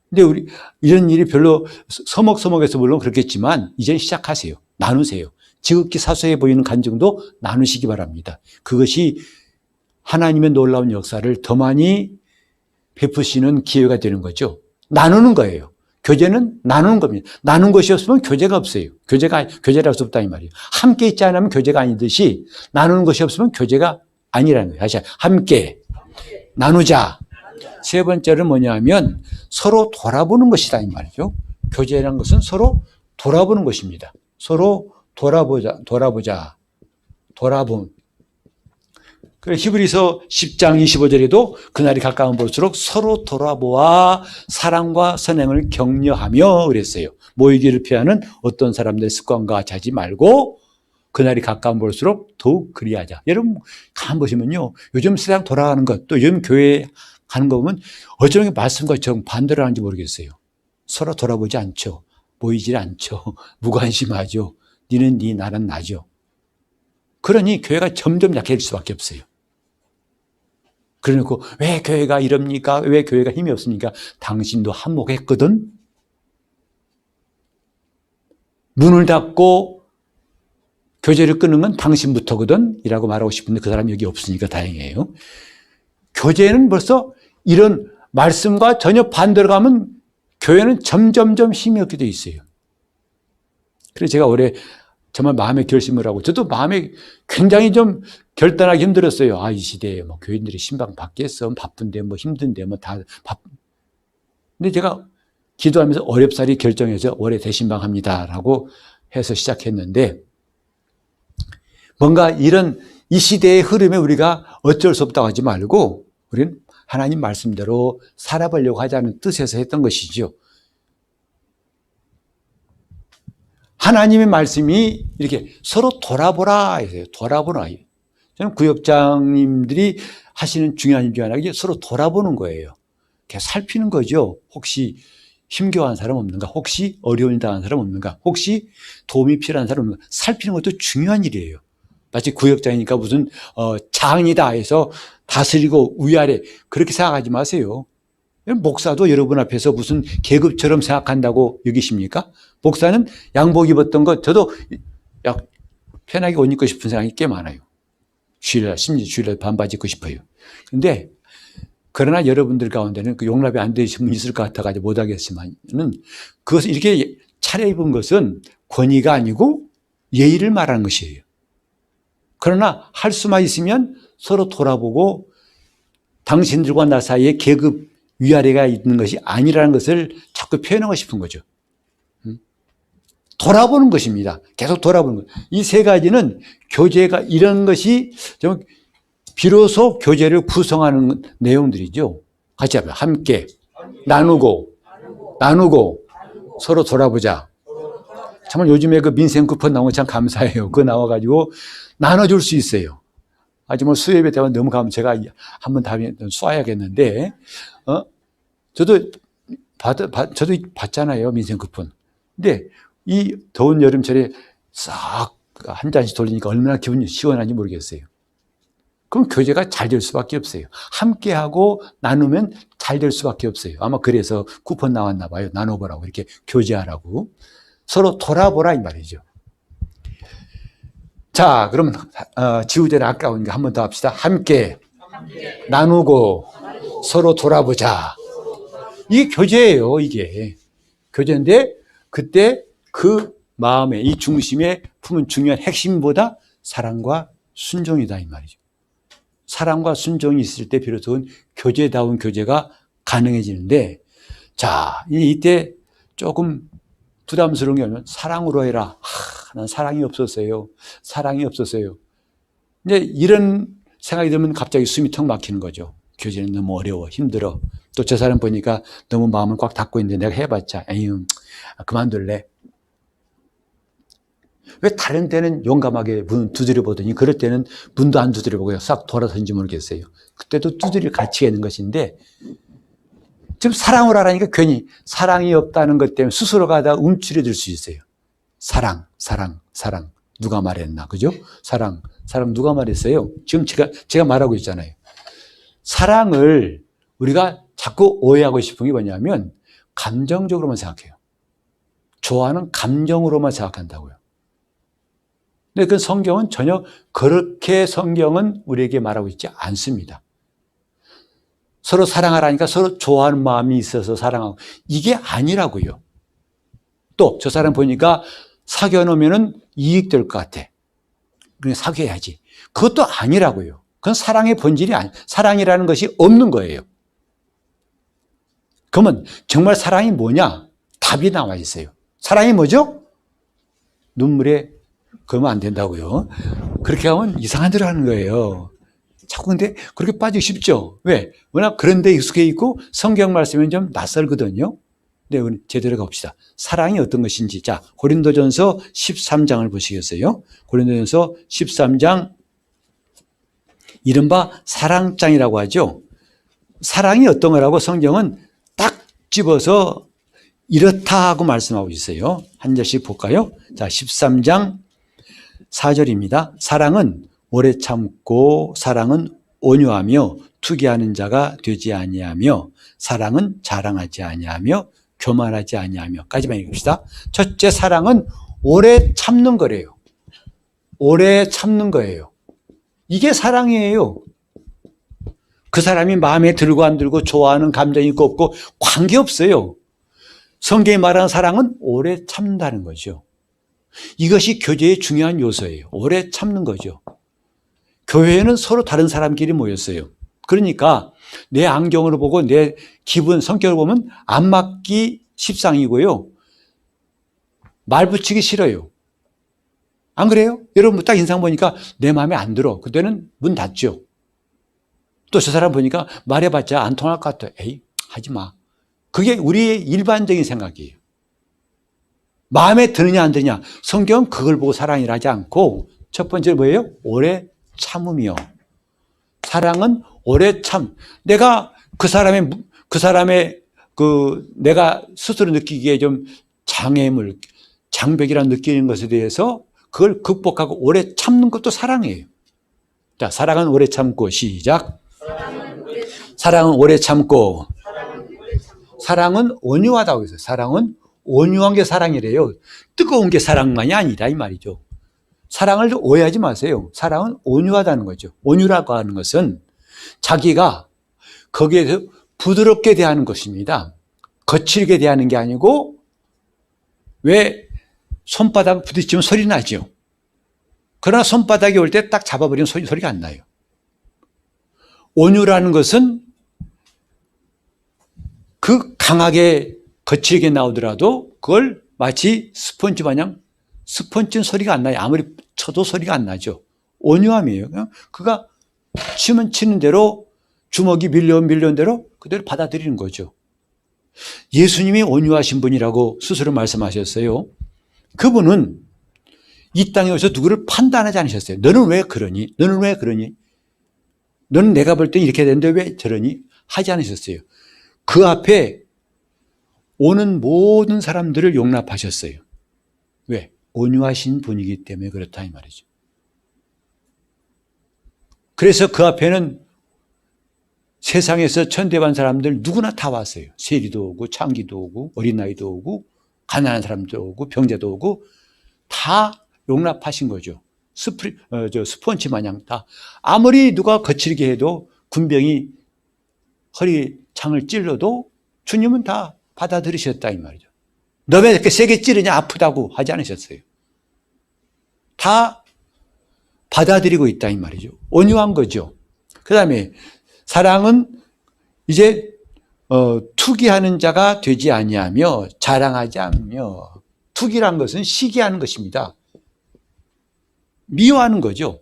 A: 근데 우리 이런 일이 별로 서먹서먹해서 물론 그렇겠지만 이제 시작하세요. 나누세요. 지극히 사소해 보이는 간증도 나누시기 바랍니다. 그것이 하나님의 놀라운 역사를 더 많이 베푸시는 기회가 되는 거죠. 나누는 거예요. 교제는 나누는 겁니다. 나눈 것이 없으면 교제가 없어요. 교제를 할 수 없다 이 말이에요. 함께 있지 않으면 교제가 아니듯이 나누는 것이 없으면 교제가 아니라는 거예요. 다시 함께 나누자. 세 번째는 뭐냐면 서로 돌아보는 것이다 이 말이죠. 교제라는 것은 서로 돌아보는 것입니다. 서로 돌아보자. 그래서 히브리서 10장 25절에도 그날이 가까운 볼수록 서로 돌아보아 사랑과 선행을 격려하며 그랬어요. 모이기를 피하는 어떤 사람들의 습관과 같이 하지 말고 그날이 가까운 볼수록 더욱 그리하자. 여러분 가만 보시면요. 요즘 세상 돌아가는 것, 또 요즘 교회 가는 거 보면 어쩌면 말씀과 정반대로 하는지 모르겠어요. 서로 돌아보지 않죠. 모이질 않죠. 무관심하죠. 니는 니, 나는 나죠. 그러니 교회가 점점 약해질 수밖에 없어요. 그래놓고 왜 교회가 이럽니까? 왜 교회가 힘이 없습니까? 당신도 한몫했거든. 문을 닫고 교제를 끊는 건 당신부터거든 이라고 말하고 싶은데 그 사람이 여기 없으니까 다행이에요. 교제는 벌써 이런 말씀과 전혀 반대로 가면 교회는 점점점 힘이 없게 돼 있어요. 그래서 제가 올해 정말 마음의 결심을 하고 저도 마음에 굉장히 좀 결단하기 힘들었어요. 이 시대에 뭐 교인들이 신방 받겠어. 바쁜데 뭐 힘든데 뭐 다 근데 제가 기도하면서 어렵사리 결정해서 올해 대신방합니다라고 해서 시작했는데 뭔가 이런 이 시대의 흐름에 우리가 어쩔 수 없다고 하지 말고 우리는 하나님 말씀대로 살아보려고 하자는 뜻에서 했던 것이죠. 하나님의 말씀이 이렇게 서로 돌아보라 해서요. 돌아보라. 저는 구역장님들이 하시는 중요한 일 중에 하나가 서로 돌아보는 거예요. 살피는 거죠. 혹시 힘겨워한 사람 없는가? 혹시 어려운 일 당한 사람 없는가? 혹시 도움이 필요한 사람 없는가? 살피는 것도 중요한 일이에요. 마치 구역장이니까 무슨 장이다 해서 다스리고 위아래 그렇게 생각하지 마세요. 목사도 여러분 앞에서 무슨 계급처럼 생각한다고 여기십니까? 목사는 양복 입었던 것 저도 편하게 옷 입고 싶은 생각이 꽤 많아요. 심지어 주일날 반바지 입고 싶어요. 근데 그러나 여러분들 가운데는 그 용납이 안 되시는 분 있을 것 같아가지고 못하겠지만은 그것을 이렇게 차려입은 것은 권위가 아니고 예의를 말하는 것이에요. 그러나 할 수만 있으면 서로 돌아보고 당신들과 나 사이에 계급 위아래가 있는 것이 아니라는 것을 자꾸 표현하고 싶은 거죠. 돌아보는 것입니다. 계속 돌아보는 것. 이 세 가지는 교제가 이런 것이 좀 비로소 교제를 구성하는 내용들이죠. 같이 하면 함께 나누고 서로 돌아보자. 정말 요즘에 그 민생 쿠폰 나온 거 참 감사해요. 그거 나와가지고 나눠줄 수 있어요. 정말 수협에 대한 너무 가면 제가 한번 다음에 쏴야겠는데, 저도 받잖아요. 민생 쿠폰. 근데 이 더운 여름철에 싹 한 잔씩 돌리니까 얼마나 기분이 시원한지 모르겠어요. 그럼 교제가 잘 될 수밖에 없어요. 함께하고 나누면 잘 될 수밖에 없어요. 아마 그래서 쿠폰 나왔나 봐요. 나눠보라고 이렇게 교제하라고. 서로 돌아보라 이 말이죠. 자, 그럼 지우제는 아까우니까 한 번 더 합시다. 함께 나누고 서로 돌아보자. 이게 교제예요. 이게 교제인데 그때 그 마음의 이 중심에 품은 중요한 핵심보다 사랑과 순종이다 이 말이죠. 사랑과 순종이 있을 때 비로소 교제다운 교제가 가능해지는데, 자, 이때 조금 부담스러운 게 뭐냐면 사랑으로 해라. 난 사랑이 없었어요. 사랑이 없었어요. 이제 이런 생각이 들면 갑자기 숨이 턱 막히는 거죠. 교제는 너무 어려워, 힘들어. 또 저 사람 보니까 너무 마음을 꽉 닫고 있는데 내가 해봤자 에휴, 그만둘래. 왜 다른 때는 용감하게 문 두드려 보더니 그럴 때는 문도 안 두드려 보고 싹 돌아서는지 모르겠어요. 그때도 두드릴 가치가 있는 것인데, 지금 사랑을 하라니까 괜히 사랑이 없다는 것 때문에 스스로가 다 움츠려들 수 있어요. 사랑. 누가 말했나, 그죠? 사랑 누가 말했어요? 지금 제가 말하고 있잖아요. 사랑을 우리가 자꾸 오해하고 싶은 게 뭐냐면 감정적으로만 생각해요. 좋아하는 감정으로만 생각한다고요. 근데 그 성경은 전혀 그렇게 성경은 우리에게 말하고 있지 않습니다. 서로 사랑하라니까 서로 좋아하는 마음이 있어서 사랑하고, 이게 아니라고요. 또 저 사람 보니까 사귀어 놓으면 이익될 것 같아. 그러니까 사귀어야지. 그것도 아니라고요. 그건 사랑의 본질이 사랑이라는 것이 없는 거예요. 그러면 정말 사랑이 뭐냐? 답이 나와 있어요. 사랑이 뭐죠? 눈물에 그러면 안 된다고요. 그렇게 하면 이상한 데로 하는 거예요. 자꾸 근데 그렇게 빠지기 쉽죠. 왜? 워낙 그런 데 익숙해 있고 성경 말씀은 좀 낯설거든요. 근데 우리 제대로 가봅시다. 사랑이 어떤 것인지. 자, 고린도전서 13장을 보시겠어요? 고린도전서 13장, 이른바 사랑장이라고 하죠. 사랑이 어떤 거라고 성경은 딱 집어서 이렇다 하고 말씀하고 있어요. 한 절씩 볼까요? 자, 13장 4절입니다. 사랑은 오래 참고, 사랑은 온유하며 투기하는 자가 되지 아니하며, 사랑은 자랑하지 아니하며 교만하지 아니하며. 까지만 읽읍시다. 첫째, 사랑은 오래 참는 거래요. 오래 참는 거예요. 이게 사랑이에요. 그 사람이 마음에 들고 안 들고 좋아하는 감정이 있고 없고 관계없어요. 성경이 말하는 사랑은 오래 참는다는 거죠. 이것이 교제의 중요한 요소예요. 오래 참는 거죠. 교회에는 서로 다른 사람끼리 모였어요. 그러니까 내 안경으로 보고 내 기분, 성격을 보면 안 맞기 십상이고요. 말 붙이기 싫어요. 안 그래요? 여러분 딱 인상 보니까 내 마음에 안 들어. 그때는 문 닫죠. 또 저 사람 보니까 말해봤자 안 통할 것 같아. 에이, 하지 마. 그게 우리의 일반적인 생각이에요. 마음에 드느냐 안 드느냐. 성경은 그걸 보고 사랑이라 하지 않고 첫 번째로 뭐예요? 오래 참으며. 사랑은 오래 참. 내가 그 사람의 내가 스스로 느끼기에 좀 장애물, 장벽이라 느끼는 것에 대해서 그걸 극복하고 오래 참는 것도 사랑이에요. 자, 사랑은 오래 참고. 시작. 사랑은 오래 참고. 사랑은 온유하다고 했어요. 사랑은 온유한 게 사랑이래요. 뜨거운 게 사랑만이 아니라 이 말이죠. 사랑을 오해하지 마세요. 사랑은 온유하다는 거죠. 온유라고 하는 것은 자기가 거기에서 부드럽게 대하는 것입니다. 거칠게 대하는 게 아니고, 왜 손바닥 부딪히면 소리 나죠. 그러나 손바닥이 올 때 딱 잡아버리면 소리가 안 나요. 온유라는 것은 그 강하게 거칠게 나오더라도 그걸 마치 스펀지 마냥 스펀지는 소리가 안 나요. 아무리 쳐도 소리가 안 나죠. 온유함이에요. 그가 치면 치는 대로, 주먹이 밀려온 대로 그대로 받아들이는 거죠. 예수님이 온유하신 분이라고 스스로 말씀하셨어요. 그분은 이 땅에 오셔서 누구를 판단하지 않으셨어요. 너는 왜 그러니? 너는 왜 그러니? 너는 내가 볼 때 이렇게 되는데 왜 저러니? 하지 않으셨어요. 그 앞에 오는 모든 사람들을 용납하셨어요. 왜? 온유하신 분이기 때문에 그렇다 이 말이죠. 그래서 그 앞에는 세상에서 천대만 사람들 누구나 다 왔어요. 세리도 오고 창기도 오고 어린아이도 오고 가난한 사람도 오고 병자도 오고 다 용납하신 거죠. 스펀지 마냥 다. 아무리 누가 거칠게 해도 군병이 허리 창을 찔러도 주님은 다 받아들이셨다 이 말이죠. 너 왜 이렇게 세게 찌르냐 아프다고 하지 않으셨어요. 다 받아들이고 있다 이 말이죠. 온유한 거죠. 그 다음에 사랑은 이제 투기하는 자가 되지 아니하며 자랑하지 않으며, 투기란 것은 시기하는 것입니다. 미워하는 거죠.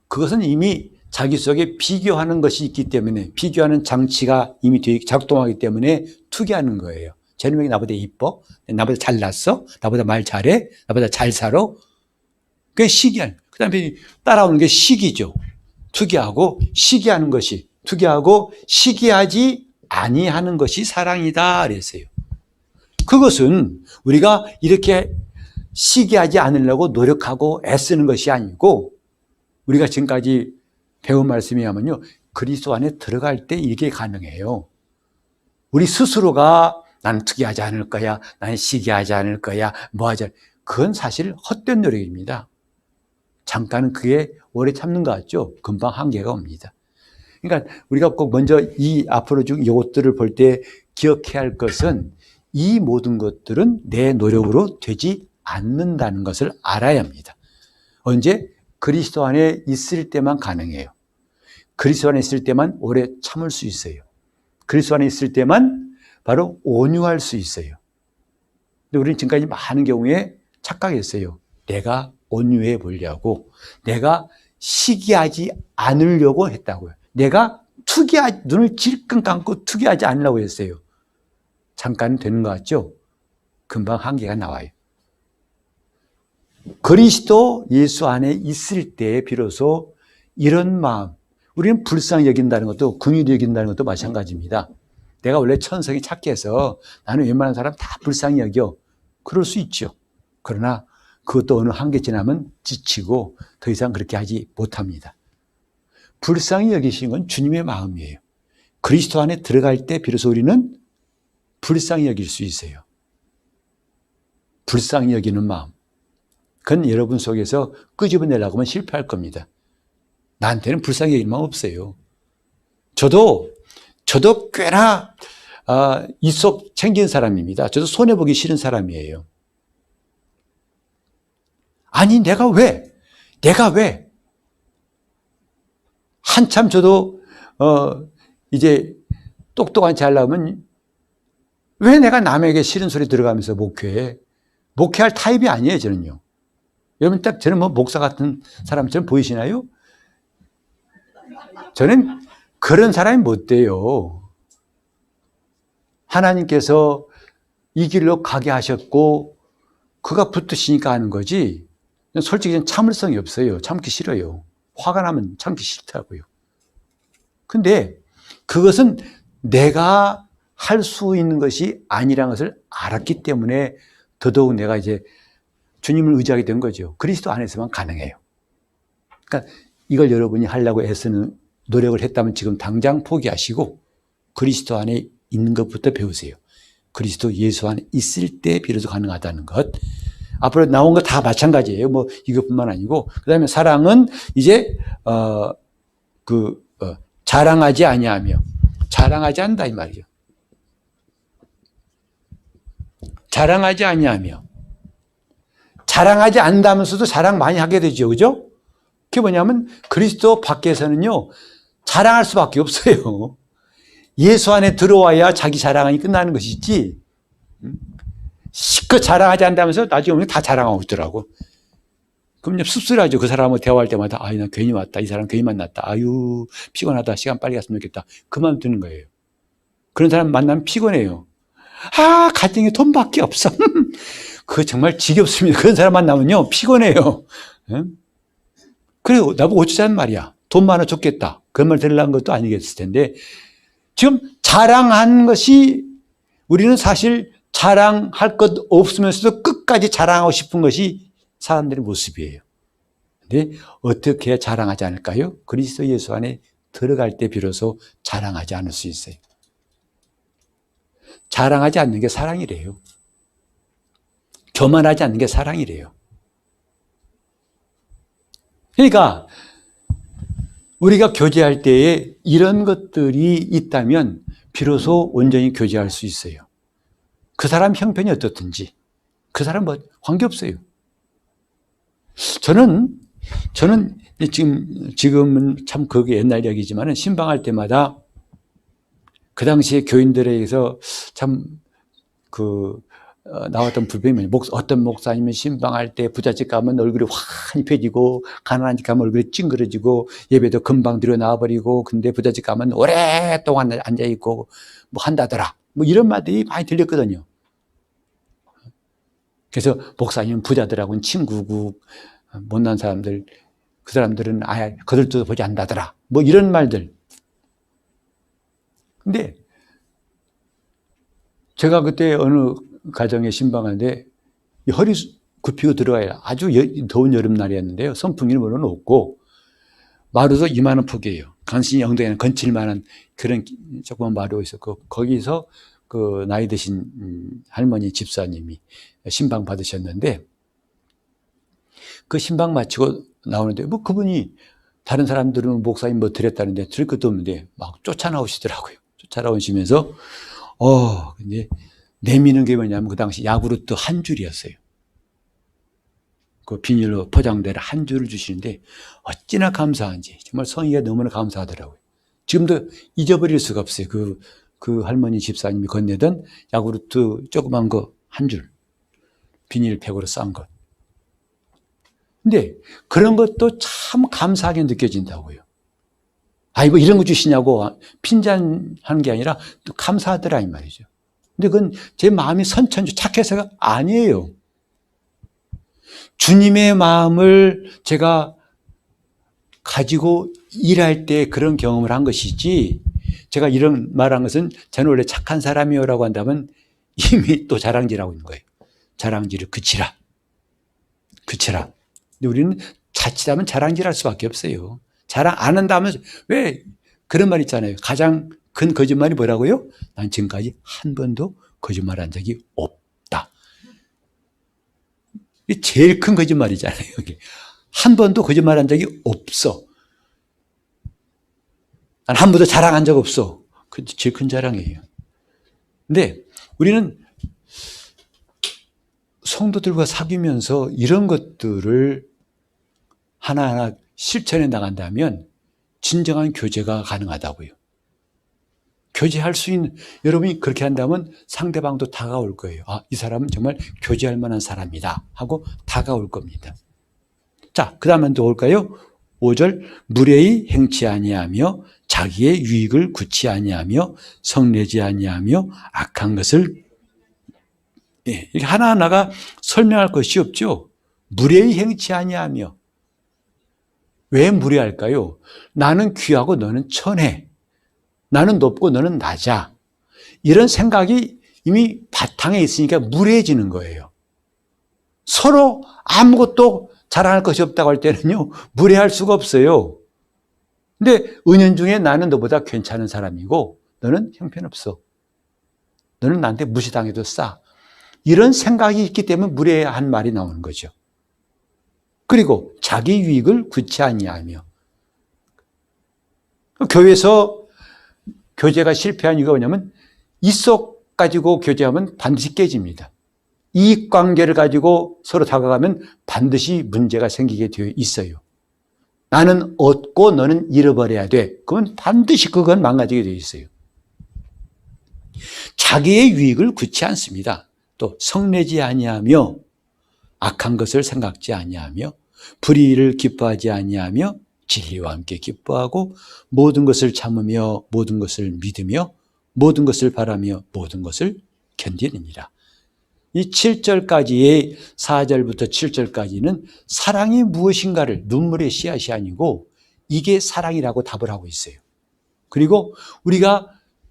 A: 그것은 이미 자기 속에 비교하는 것이 있기 때문에, 비교하는 장치가 이미 작동하기 때문에 투기하는 거예요. 쟤는 왜 나보다 이뻐? 나보다 잘났어? 나보다 말 잘해? 나보다 잘 살아? 그게 시기하는. 그 다음에 따라오는 게 시기죠. 투기하고 시기하는 것이, 투기하고 시기하지 아니하는 것이 사랑이다 그랬어요. 그것은 우리가 이렇게 시기하지 않으려고 노력하고 애쓰는 것이 아니고, 우리가 지금까지 배운 말씀이 하면요, 그리스도 안에 들어갈 때 이게 가능해요. 우리 스스로가 나는 투기하지 않을 거야, 나는 시기하지 않을 거야, 뭐 하자, 그건 사실 헛된 노력입니다. 잠깐은 그게 오래 참는 것 같죠? 금방 한계가 옵니다. 그러니까 우리가 꼭 먼저 이 앞으로 쭉 이것들을 볼 때 기억해야 할 것은, 이 모든 것들은 내 노력으로 되지 않는다는 것을 알아야 합니다. 언제? 그리스도 안에 있을 때만 가능해요. 그리스도 안에 있을 때만 오래 참을 수 있어요. 그리스도 안에 있을 때만 바로 온유할 수 있어요. 근데 우리는 지금까지 많은 경우에 착각했어요. 내가 온유해 보려고, 내가 시기하지 않으려고 했다고요. 내가 눈을 질끈 감고 투기하지 않으려고 했어요. 잠깐은 되는 것 같죠? 금방 한계가 나와요. 그리스도 예수 안에 있을 때 비로소 이런 마음, 우리는 불쌍히 여긴다는 것도, 긍휼히 여긴다는 것도 마찬가지입니다. 내가 원래 천성이 착해서 나는 웬만한 사람 다 불쌍히 여겨. 그럴 수 있죠. 그러나 그것도 어느 한계 지나면 지치고 더 이상 그렇게 하지 못합니다. 불쌍히 여기시는 건 주님의 마음이에요. 그리스도 안에 들어갈 때 비로소 우리는 불쌍히 여길 수 있어요. 불쌍히 여기는 마음. 그건 여러분 속에서 끄집어내려고 하면 실패할 겁니다. 나한테는 불쌍히 여기는 마음 없어요. 저도 꽤나 이속 챙긴 사람입니다. 저도 손해보기 싫은 사람이에요. 아니, 내가 왜? 한참 저도 이제 똑똑한 체 하려면 왜 내가 남에게 싫은 소리 들어가면서 목회해? 목회할 타입이 아니에요, 저는요. 여러분 딱 저는 뭐 목사 같은 사람처럼 보이시나요? 저는 그런 사람이 못 돼요. 하나님께서 이 길로 가게 하셨고 그가 붙으시니까 하는 거지, 솔직히 참을성이 없어요. 참기 싫어요. 화가 나면 참기 싫다고요. 근데 그것은 내가 할 수 있는 것이 아니라는 것을 알았기 때문에 더더욱 내가 이제 주님을 의지하게 된 거죠. 그리스도 안에서만 가능해요. 그러니까 이걸 여러분이 하려고 애쓰는 노력을 했다면 지금 당장 포기하시고 그리스도 안에 있는 것부터 배우세요. 그리스도 예수 안에 있을 때 비로소 가능하다는 것. 앞으로 나온 거 다 마찬가지예요. 뭐 이것뿐만 아니고, 그다음에 사랑은 이제 자랑하지 아니하며, 자랑하지 않는다 이 말이죠. 자랑하지 아니하며, 자랑하지 않는다면서도 자랑 많이 하게 되죠, 그죠? 그게 뭐냐면 그리스도 밖에서는요 자랑할 수밖에 없어요. 예수 안에 들어와야 자기 자랑이 끝나는 것이지, 실컷 자랑하지 않는다면서 나중에 오면 다 자랑하고 있더라고. 그럼 씁쓸하죠. 그 사람하고 대화할 때마다, 아유, 나 괜히 왔다. 이 사람 괜히 만났다. 아유, 피곤하다. 시간 빨리 갔으면 좋겠다. 그만 두는 거예요. 그런 사람 만나면 피곤해요. 아, 갈등에 돈밖에 없어. 그거 정말 지겹습니다. 그런 사람 만나면요, 피곤해요. 그래, 나보고 어쩌자는 말이야. 돈 많아 좋겠다. 그런 말 들으려는 것도 아니겠을 텐데, 지금 자랑한 것이, 우리는 사실 자랑할 것 없으면서도 끝까지 자랑하고 싶은 것이 사람들의 모습이에요. 근데 어떻게 자랑하지 않을까요? 그리스도 예수 안에 들어갈 때 비로소 자랑하지 않을 수 있어요. 자랑하지 않는 게 사랑이래요. 교만하지 않는 게 사랑이래요. 그러니까 우리가 교제할 때에 이런 것들이 있다면 비로소 온전히 교제할 수 있어요. 그 사람 형편이 어떻든지 그 사람 뭐 관계없어요. 저는 지금은 참 그게 옛날 이야기지만 신방할 때마다 그 당시에 교인들에게서 참 나왔던 불평이 어떤 목사님은 신방할 때 부잣집 가면 얼굴이 환히 펴지고 가난한 집 가면 얼굴이 찡그러지고 예배도 금방 들여 나와버리고 근데 부잣집 가면 오랫동안 앉아있고 뭐 한다더라. 뭐 이런 말들이 많이 들렸거든요. 그래서 목사님은 부자들하고는 친구고 못난 사람들 그 사람들은 아예 거들떠도 보지 않다더라. 뭐 이런 말들. 근데 제가 그때 어느 가정에 신방하는데 허리 굽히고 들어가야 아주 더운 여름날이었는데요. 선풍기는 물론 없고 마루도 이만한 폭이에요. 간신히 엉덩이는 건칠만한 그런 조그만 마루가 있었고 거기서 그 나이 드신 할머니 집사님이 신방 받으셨는데 그 신방 마치고 나오는데 뭐 그분이 다른 사람들은 목사님 뭐 드렸다는데 드릴 것도 없는데 막 쫓아나오시더라고요. 쫓아나오시면서 근데 내미는 게 뭐냐면 그 당시 야구르트 한 줄이었어요. 그 비닐로 포장된 한 줄을 주시는데 어찌나 감사한지 정말 성의가 너무나 감사하더라고요. 지금도 잊어버릴 수가 없어요. 그 할머니 집사님이 건네던 야구르트 조그만 거 한 줄 비닐팩으로 싼 것. 근데 그런 것도 참 감사하게 느껴진다고요. 아이고 이런 거 주시냐고 핀잔하는 게 아니라 또 감사하더라 이 말이죠. 근데 그건 제 마음이 선천적 착해서가 아니에요. 주님의 마음을 제가 가지고 일할 때 그런 경험을 한 것이지 제가 이런 말한 것은 저는 원래 착한 사람이요라고 한다면 이미 또 자랑질하고 있는 거예요. 자랑질을 그치라. 근데 우리는 자칫하면 자랑질할 수밖에 없어요. 자랑 안 한다면 왜 그런 말 있잖아요. 가장 큰 거짓말이 뭐라고요? 난 지금까지 한 번도 거짓말한 적이 없다. 이게 제일 큰 거짓말이잖아요. 한 번도 거짓말한 적이 없어. 난 한 번도 자랑한 적 없어. 그게 제일 큰 자랑이에요. 근데 우리는 성도들과 사귀면서 이런 것들을 하나하나 실천해 나간다면 진정한 교제가 가능하다고요. 교제할 수 있는, 여러분이 그렇게 한다면 상대방도 다가올 거예요. 이 사람은 정말 교제할 만한 사람이다 하고 다가올 겁니다. 자, 그 다음은 또 올까요? 5절, 무례히 행치 아니하며 자기의 유익을 굳지 아니하며 성내지 아니하며 악한 것을 이렇게 하나하나가 설명할 것이 없죠. 무례히 행치 아니하며. 왜 무례할까요? 나는 귀하고 너는 천해. 나는 높고 너는 낮아. 이런 생각이 이미 바탕에 있으니까 무례해지는 거예요. 서로 아무것도 자랑할 것이 없다고 할 때는요, 무례할 수가 없어요. 근데 은연중에 나는 너보다 괜찮은 사람이고 너는 형편없어. 너는 나한테 무시당해도 싸. 이런 생각이 있기 때문에 무례한 말이 나오는 거죠. 그리고 자기 유익을 굳지 아니하며. 교회에서 교제가 실패한 이유가 뭐냐면 이속 가지고 교제하면 반드시 깨집니다. 이익관계를 가지고 서로 다가가면 반드시 문제가 생기게 되어 있어요. 나는 얻고 너는 잃어버려야 돼. 그건 반드시 그건 망가지게 되어 있어요. 자기의 유익을 굳지 않습니다. 또 성내지 아니하며 악한 것을 생각지 아니하며 불의를 기뻐하지 아니하며 진리와 함께 기뻐하고 모든 것을 참으며 모든 것을 믿으며 모든 것을 바라며 모든 것을 견디느니라. 이 7절까지의 4절부터 7절까지는 사랑이 무엇인가를 눈물의 씨앗이 아니고 이게 사랑이라고 답을 하고 있어요. 그리고 우리가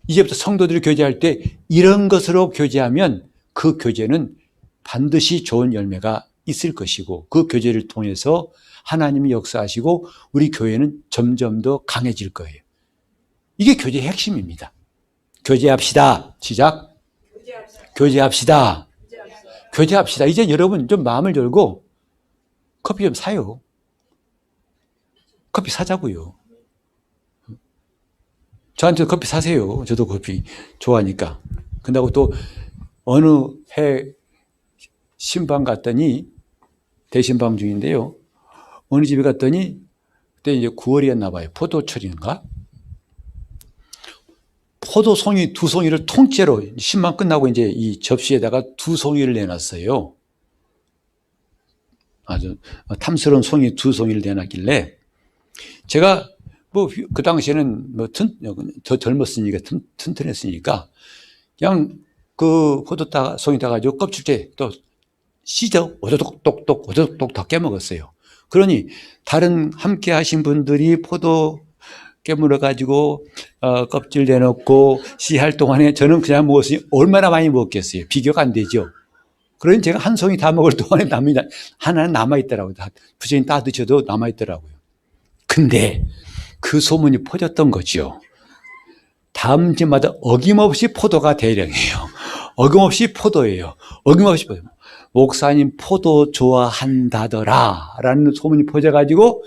A: 이제부터 성도들이 교제할 때 이런 것으로 교제하면 그 교제는 반드시 좋은 열매가 있을 것이고 그 교제를 통해서 하나님이 역사하시고 우리 교회는 점점 더 강해질 거예요. 이게 교제의 핵심입니다. 교제합시다. 시작. 교제합시다. 교제합시다. 이제 여러분 좀 마음을 열고 커피 좀 사요. 커피 사자고요. 저한테 커피 사세요. 저도 커피 좋아하니까. 근다고 또 어느 해 신방 갔더니, 대신방 중인데요. 어느 집에 갔더니, 그때 이제 9월이었나 봐요. 포도철인가? 포도송이 2송이를 통째로, 신방 끝나고 이제 이 접시에다가 2송이를 내놨어요. 아주 탐스러운 송이 2송이를 내놨길래, 제가 뭐 그 당시에는 뭐 더 젊었으니까 튼튼했으니까 그냥 그 포도 송이 따가지고 껍질째 또 씻어 오도독 똑똑 오도독 다 깨먹었어요. 그러니 다른 함께 하신 분들이 포도 깨물어 가지고 껍질 내놓고 씨할 동안에 저는 그냥 먹었으니 얼마나 많이 먹겠어요. 비교가 안 되죠. 그러니 제가 한 송이 다 먹을 동안에 하나는 남아있더라고요. 부처님 다 드셔도 남아있더라고요. 근데 그 소문이 퍼졌던 거죠. 다음 집마다 어김없이 포도가 대령이에요. 어김없이 포도예요. 어김없이 포도. 목사님 포도 좋아한다더라 라는 소문이 퍼져가지고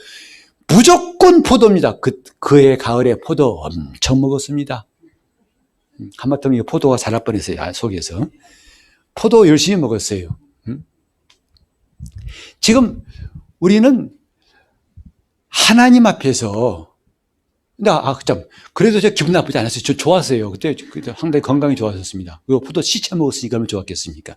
A: 무조건 포도입니다. 그해 가을에 포도 엄청 먹었습니다. 하마터면 포도가 자랄 뻔했어요. 속에서. 포도 열심히 먹었어요. 지금 우리는 하나님 앞에서, 그래도 저 기분 나쁘지 않았어요. 저 좋았어요. 그때 상당히 건강이 좋았었습니다. 그리고 포도 시체 먹었으니까 얼마나 좋았겠습니까?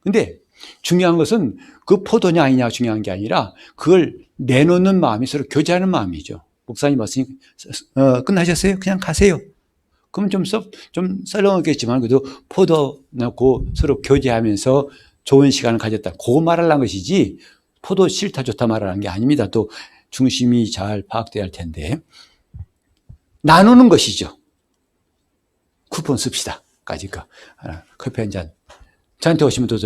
A: 근데 중요한 것은 그 포도냐 아니냐 중요한 게 아니라 그걸 내놓는 마음이 서로 교제하는 마음이죠. 목사님 말씀이 끝나셨어요? 그냥 가세요. 그러면 좀 썰렁하겠지만 그래도 포도 넣고 서로 교제하면서 좋은 시간을 가졌다. 그거 말하려는 것이지 포도 싫다 좋다 말하는 게 아닙니다. 또 중심이 잘 파악돼야 할 텐데 나누는 것이죠. 쿠폰 씁시다. 까짓 거. 커피 한 잔. 저한테 오시면 또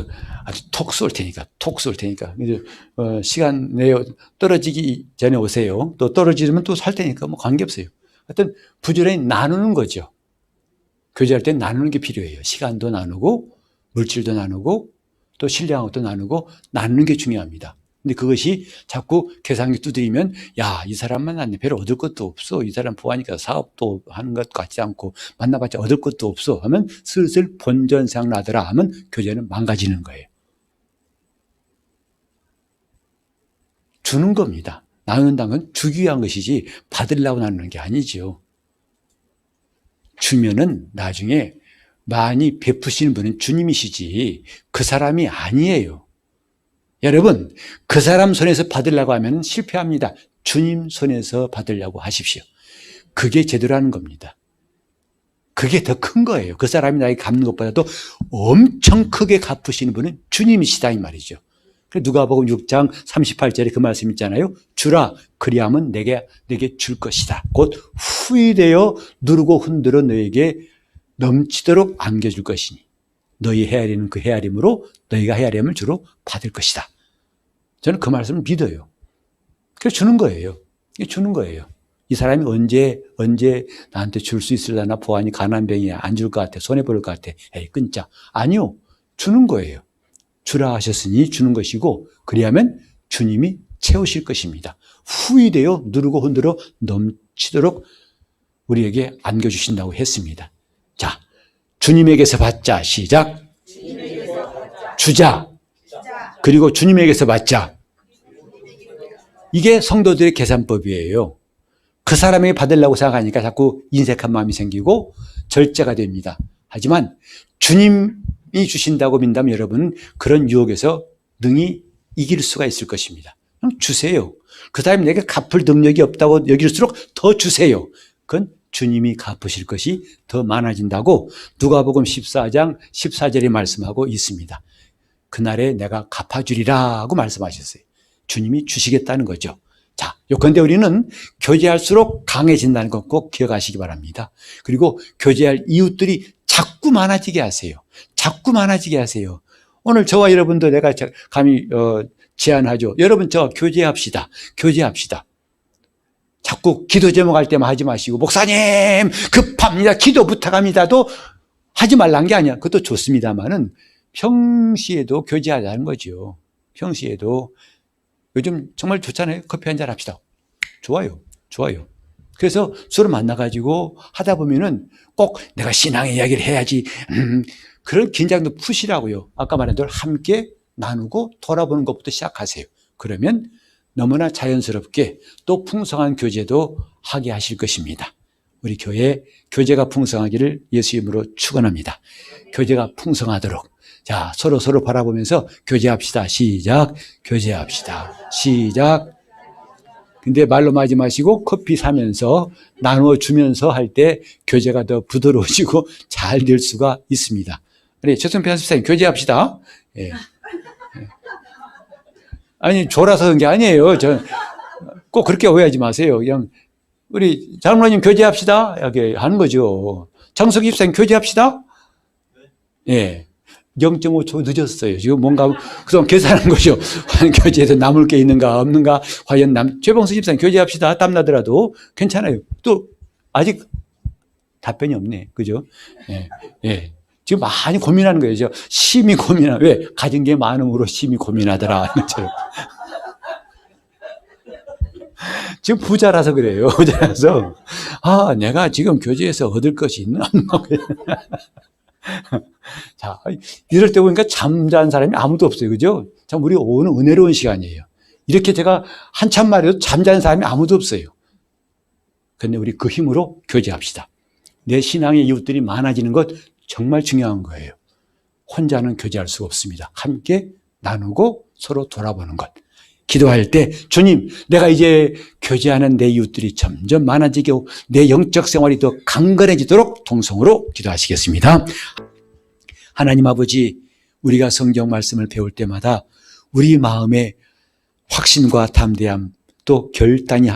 A: 아주 톡 쏠 테니까. 이제 시간 내요. 떨어지기 전에 오세요. 또 떨어지면 또 살 테니까 뭐 관계없어요. 하여튼 부지런히 나누는 거죠. 교제할 때 나누는 게 필요해요. 시간도 나누고 물질도 나누고 또 신뢰한 것도 나누고 나누는 게 중요합니다. 근데 그것이 자꾸 계산기 두드리면 이 사람만 만나면 별로 얻을 것도 없어. 이 사람 보아니까 사업도 하는 것 같지 않고 만나봤자 얻을 것도 없어 하면 슬슬 본전 생각나더라 하면 교제는 망가지는 거예요. 주는 겁니다. 나눈다는 건 주기 위한 것이지 받으려고 나누는 게 아니죠. 주면은 나중에 많이 베푸시는 분은 주님이시지 그 사람이 아니에요. 여러분, 그 사람 손에서 받으려고 하면 실패합니다. 주님 손에서 받으려고 하십시오. 그게 제대로 하는 겁니다. 그게 더 큰 거예요. 그 사람이 나에게 갚는 것보다도 엄청 크게 갚으시는 분은 주님이시다 이 말이죠. 누가복음 6장 38절에 그 말씀 있잖아요. 주라 그리하면 내게 줄 것이다. 곧 후이되어 누르고 흔들어 너에게 넘치도록 안겨줄 것이니 너희 헤아리는 그 헤아림으로 너희가 헤아림을 주로 받을 것이다. 저는 그 말씀을 믿어요. 그래서 주는 거예요. 주는 거예요. 이 사람이 언제 나한테 줄 수 있으려나 보아니 가난병이야. 안 줄 것 같아. 손해볼 것 같아. 에이 끊자. 아니요. 주는 거예요. 주라 하셨으니 주는 것이고 그리하면 주님이 채우실 것입니다. 후이되어 누르고 흔들어 넘치도록 우리에게 안겨주신다고 했습니다. 자, 주님에게서 받자. 시작. 주자. 그리고 주님에게서 받자. 이게 성도들의 계산법이에요. 그 사람에게 받으려고 생각하니까 자꾸 인색한 마음이 생기고 절제가 됩니다. 하지만 주님이 주신다고 믿다면 여러분은 그런 유혹에서 능히 이길 수가 있을 것입니다. 그럼 주세요. 그 사람이 내게 갚을 능력이 없다고 여길수록 더 주세요. 그건 주님이 갚으실 것이 더 많아진다고 누가복음 14장 14절에 말씀하고 있습니다. 그날에 내가 갚아주리라고 말씀하셨어요. 주님이 주시겠다는 거죠. 자, 요컨대 우리는 교제할수록 강해진다는 것 꼭 기억하시기 바랍니다. 그리고 교제할 이웃들이 자꾸 많아지게 하세요. 자꾸 많아지게 하세요. 오늘 저와 여러분도 내가 감히 제안하죠. 여러분 저 교제합시다. 교제합시다. 자꾸 기도 제목 할 때만 하지 마시고 목사님 급합니다. 기도 부탁합니다도 하지 말란 게 아니야. 그것도 좋습니다만은 평시에도 교제하자는 거죠. 평시에도 요즘 정말 좋잖아요. 커피 한잔 합시다. 좋아요. 좋아요. 그래서 서로 만나가지고 하다 보면은 꼭 내가 신앙의 이야기를 해야지. 그런 긴장도 푸시라고요. 아까 말한 대로 함께 나누고 돌아보는 것부터 시작하세요. 그러면 너무나 자연스럽게 또 풍성한 교제도 하게 하실 것입니다. 우리 교회 교제가 풍성하기를 예수 이름으로 축원합니다. 교제가 풍성하도록 자 서로 바라보면서 교제합시다. 시작. 교제합시다. 시작. 근데 말로 하지 마시고 커피 사면서 나눠주면서 할 때 교제가 더 부드러워지고 잘 될 수가 있습니다. 우리 최선표 연습생 교제합시다. 예. 아니 졸아서 그런 게 아니에요. 꼭 그렇게 오해하지 마세요. 그냥 우리 장로님 교제합시다 이렇게 하는 거죠. 장석 입생 교제합시다. 예. 0.5초 늦었어요. 지금 뭔가 그동안 계산한 거죠. 교제에서 남을 게 있는가 없는가 과연 최봉수 집사님 교제합시다. 땀나더라도 괜찮아요. 또 아직 답변이 없네. 그죠? 예. 예. 지금 많이 고민하는 거예요. 심히 고민하는 왜? 가진 게 많음으로 심히 고민하더라. 지금 부자라서 그래요. 부자라서 내가 지금 교제에서 얻을 것이 있나? 자, 이럴 때 보니까 잠자는 사람이 아무도 없어요. 그죠? 참, 우리 오늘 은혜로운 시간이에요. 이렇게 제가 한참 말해도 잠자는 사람이 아무도 없어요. 근데 우리 그 힘으로 교제합시다. 내 신앙의 이웃들이 많아지는 것 정말 중요한 거예요. 혼자는 교제할 수가 없습니다. 함께 나누고 서로 돌아보는 것. 기도할 때 주님 내가 이제 교제하는 내 이웃들이 점점 많아지고 내 영적 생활이 더 강건해지도록 동성으로 기도하시겠습니다. 하나님 아버지 우리가 성경 말씀을 배울 때마다 우리 마음에 확신과 담대함 또 결단이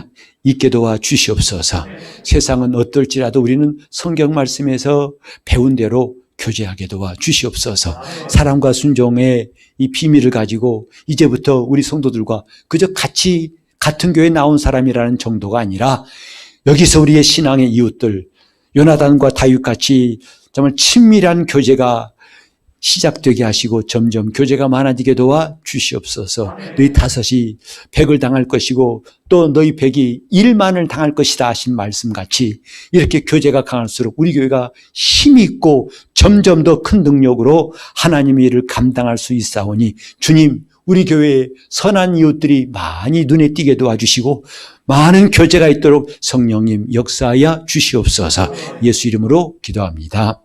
A: 있게 도와 주시옵소서. 세상은 어떨지라도 우리는 성경 말씀에서 배운 대로 교제하게 도와 주시옵소서. 사랑과 순종의 이 비밀을 가지고 이제부터 우리 성도들과 그저 같은 교회에 나온 사람이라는 정도가 아니라 여기서 우리의 신앙의 이웃들 요나단과 다윗같이 정말 친밀한 교제가 시작되게 하시고 점점 교제가 많아지게 도와 주시옵소서. 너희 5이 100을 당할 것이고 또 너희 100이 1만을 당할 것이다 하신 말씀같이 이렇게 교제가 강할수록 우리 교회가 힘이 있고 점점 더 큰 능력으로 하나님의 일을 감당할 수 있사오니 주님 우리 교회에 선한 이웃들이 많이 눈에 띄게 도와주시고 많은 교제가 있도록 성령님 역사하여 주시옵소서. 예수 이름으로 기도합니다.